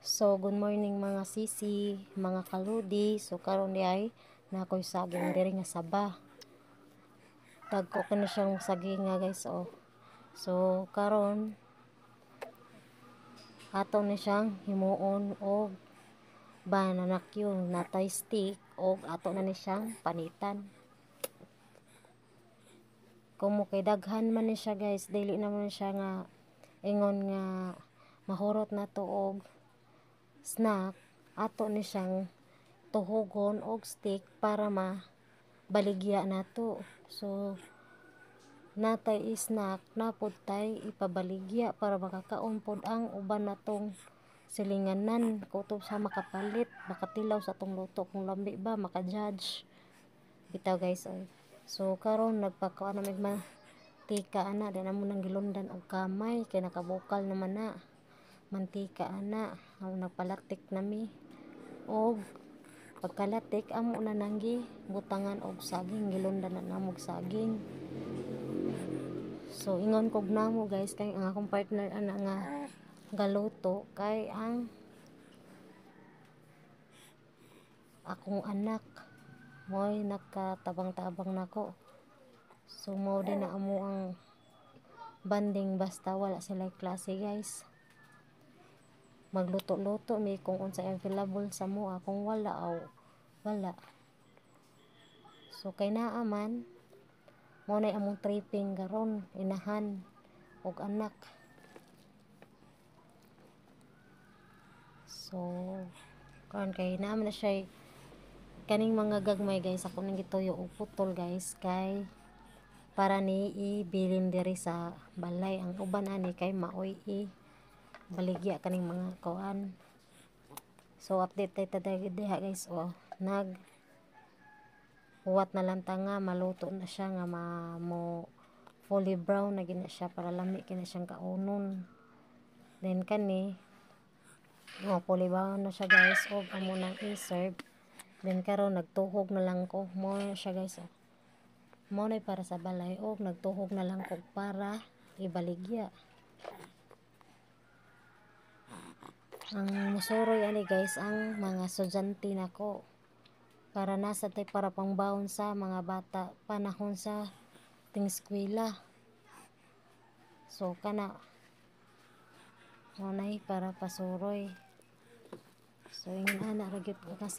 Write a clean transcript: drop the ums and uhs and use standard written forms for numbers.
So, good morning mga sisi, mga kaludi. So, karon di ay na ako'y saging diri nga saba. Dagko ko na siyang saging nga guys, oh. So, karon ato na siyang himuon og bananak yung natay stick og ato na ni siyang panitan. Kung mo kay daghan man ni siya guys, dili naman siya nga ingon nga mahurot na to og snack, ato ni siyang tuhogon og stick para mabaligya nato. So natay snack napod tay ipabaligya para makakaon pod ang uban natong silinganan kutob sa makapalit, makatilaw sa tong luto kung lambi ba maka-judge bitaw guys, oy. So karon nagpakuan na mig mantika ana, di na mo nang gilundan og kamay kay nakabukal naman na mantika ana. Nagpalatik nami og pagkalatik amo na nanggi butangan og saging, gilundan na namog saging. So ingon kog namo guys kay ang akong partner ana nga galuto kay ang akong anak mo'y nakatabang-tabang nako. So mo din na amo ang banding basta wala sila klase guys. Magluto-luto mi kung unsa available sa mo, kung wala aw wala. So kay naa man mo na among tripping garon, inahan og anak. So karon kay naman na siya kaning mga gagmay guys, ako nang gituyo og putol guys kay para ni ibilin diri sa balay. Ang uban ani kay maoy baligya kaning mga kuan. So update tayo diha guys, oh. Huwat na lang ta nga maluto na siya nga mo fully brown na gina siya para lami kina siyang kaunon. Then kani fully brown na siya guys og amo nang i-serve. Then karon nagtuhog na lang ko mo siya guys, oh. Mo na para sa balay og nagtuhog na lang ko para ibaligya. Ang musuroy ani guys ang mga estudyante nako para nasa tay para pangbaon sa mga bata panahon sa ting eskwela. So kana mo nay para pasuroy. So ingon ana ra gyud ka